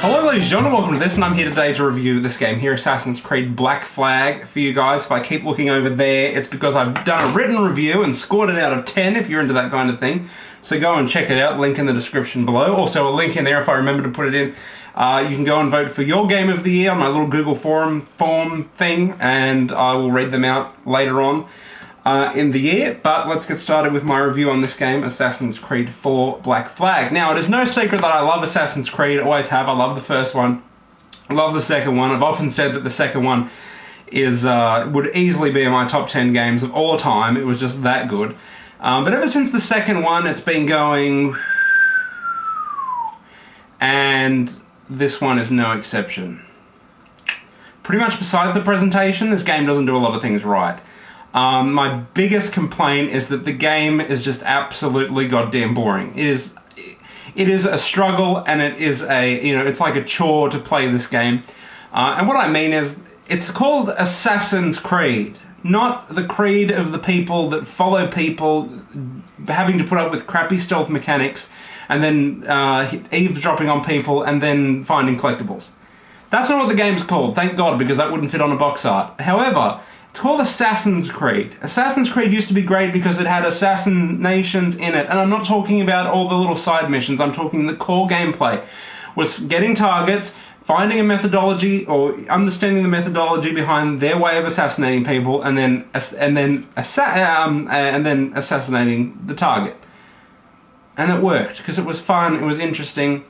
Hello ladies and gentlemen, welcome to this, and I'm here today to review this game here, Assassin's Creed Black Flag, for you guys. If I keep looking over there, it's because I've done a written review and scored it out of 10 if you're into that kind of thing. So go and check it out, link in the description below. Also a link in there if I remember to put it in. You can go and vote for your game of the year on my little Google form thing, and I will read them out later on in the year. But let's get started with my review on this game, Assassin's Creed 4 Black Flag. Now, it is no secret that I love Assassin's Creed, always have. I love the first one. I love the second one. I've often said that the second one is would easily be in my top 10 games of all time. It was just that good. But ever since the second one, it's been going... And this one is no exception. Pretty much besides the presentation, this game doesn't do a lot of things right. My biggest complaint is that the game is just absolutely goddamn boring. It is a struggle, and it is it's like a chore to play this game. And what I mean is, it's called Assassin's Creed, not the creed of the people that follow people having to put up with crappy stealth mechanics and then eavesdropping on people and then finding collectibles. That's not what the game is called, thank God, because that wouldn't fit on a box art. However, it's called Assassin's Creed. Assassin's Creed used to be great because it had assassinations in it. And I'm not talking about all the little side missions. I'm talking the core gameplay. Was getting targets, finding a methodology, or understanding the methodology behind their way of assassinating people, and then assassinating the target. And it worked, because it was fun, it was interesting.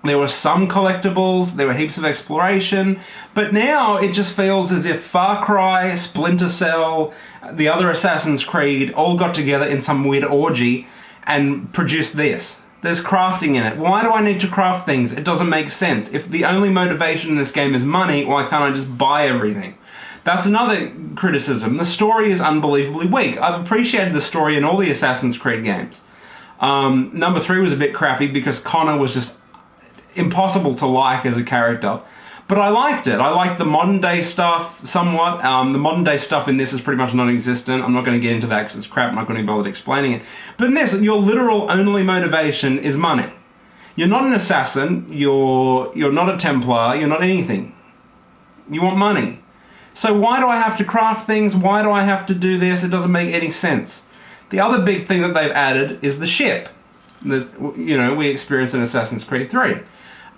There were some collectibles, there were heaps of exploration, but now it just feels as if Far Cry, Splinter Cell, the other Assassin's Creed all got together in some weird orgy and produced this. There's crafting in it. Why do I need to craft things? It doesn't make sense. If the only motivation in this game is money, why can't I just buy everything? That's another criticism. The story is unbelievably weak. I've appreciated the story in all the Assassin's Creed games. Number 3 was a bit crappy because Connor was just impossible to like as a character, but I liked it. I liked the modern day stuff somewhat. The modern day stuff in this is pretty much non-existent. I'm not going to get into that because it's crap. I'm not going to be bothered explaining it. But in this, your literal only motivation is money. You're not an assassin. You're not a Templar. You're not anything. You want money. So why do I have to craft things? Why do I have to do this? It doesn't make any sense. The other big thing that they've added is the ship that we experienced in Assassin's Creed 3.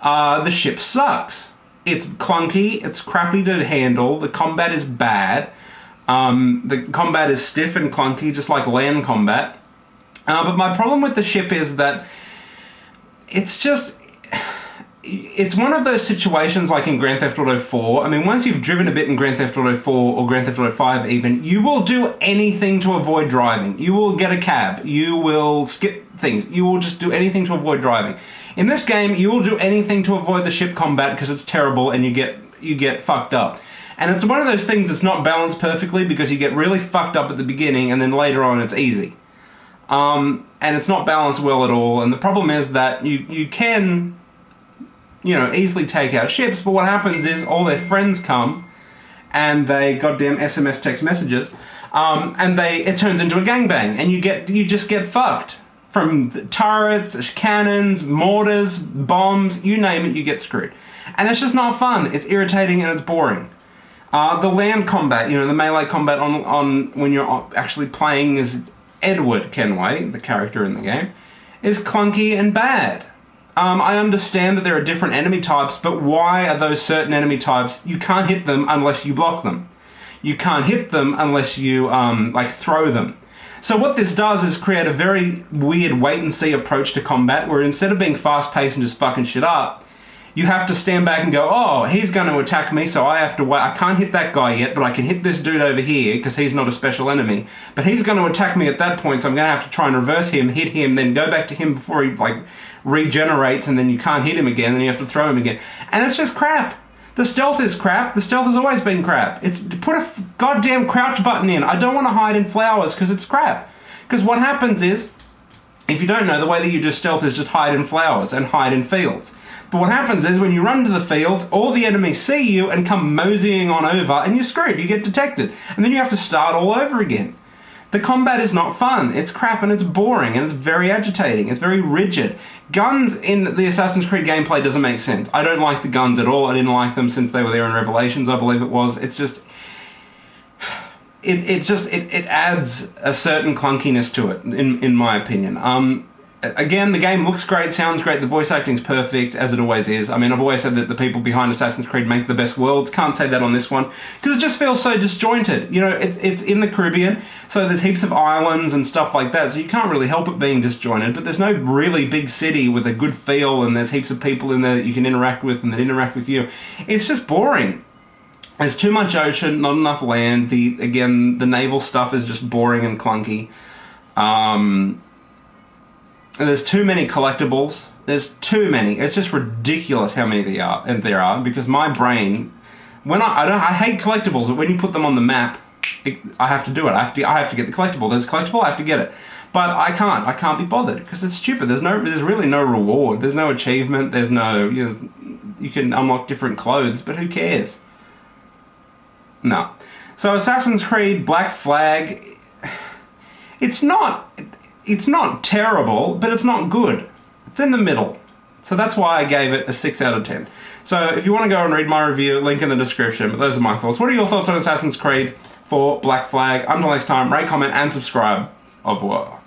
The ship sucks. It's clunky, it's crappy to handle, the combat is bad, the combat is stiff and clunky, just like land combat. But my problem with the ship is that it's one of those situations like in Grand Theft Auto 4. I mean, once you've driven a bit in Grand Theft Auto 4 or Grand Theft Auto 5 even, you will do anything to avoid driving. You will get a cab. You will skip things. You will just do anything to avoid driving. In this game, you will do anything to avoid the ship combat because it's terrible and you get fucked up. And it's one of those things that's not balanced perfectly because you get really fucked up at the beginning and then later on it's easy. And it's not balanced well at all. And the problem is that you can... easily take out ships, but what happens is all their friends come and they goddamn SMS text messages, and it turns into a gangbang, and you just get fucked. From turrets, cannons, mortars, bombs, you name it, you get screwed. And it's just not fun. It's irritating and it's boring. The land combat, the melee combat on when you're actually playing as Edward Kenway, the character in the game, is clunky and bad. I understand that there are different enemy types, but why are those certain enemy types? You can't hit them unless you block them. You can't hit them unless you, throw them. So what this does is create a very weird wait-and-see approach to combat, where instead of being fast-paced and just fucking shit up, you have to stand back and go, oh, he's going to attack me, so I have to wait. I can't hit that guy yet, but I can hit this dude over here, because he's not a special enemy. But he's going to attack me at that point, so I'm going to have to try and reverse him, hit him, then go back to him before he, regenerates, and then you can't hit him again, then you have to throw him again. And it's just crap. The stealth is crap. The stealth has always been crap. It's put a goddamn crouch button in. I don't want to hide in flowers, because it's crap. Because what happens is, if you don't know, the way that you do stealth is just hide in flowers and hide in fields. But what happens is when you run to the fields, all the enemies see you and come moseying on over, and you're screwed. You get detected. And then you have to start all over again. The combat is not fun. It's crap and it's boring and it's very agitating. It's very rigid. Guns in the Assassin's Creed gameplay doesn't make sense. I don't like the guns at all. I didn't like them since they were there in Revelations, I believe it was. It's just... It adds a certain clunkiness to it, in my opinion. Again, the game looks great, sounds great, the voice acting's perfect, as it always is. I mean, I've always said that the people behind Assassin's Creed make the best worlds. Can't say that on this one, because it just feels so disjointed. You know, it's in the Caribbean, so there's heaps of islands and stuff like that, so you can't really help it being disjointed, but there's no really big city with a good feel, and there's heaps of people in there that you can interact with and that interact with you. It's just boring. There's too much ocean, not enough land. The naval stuff is just boring and clunky. And there's too many collectibles. There's too many. It's just ridiculous how many there are. Because my brain, I hate collectibles, but when you put them on the map, I have to do it. I have to get the collectible. There's a collectible. I have to get it. But I can't be bothered because it's stupid. There's really no reward. There's no achievement. There's no you can unlock different clothes, but who cares? No. So Assassin's Creed Black Flag, it's not terrible, but it's not good. It's in the middle. So that's why I gave it a 6 out of 10. So if you want to go and read my review, link in the description. But those are my thoughts. What are your thoughts on Assassin's Creed for Black Flag? Until next time, rate, comment, and subscribe. Au revoir.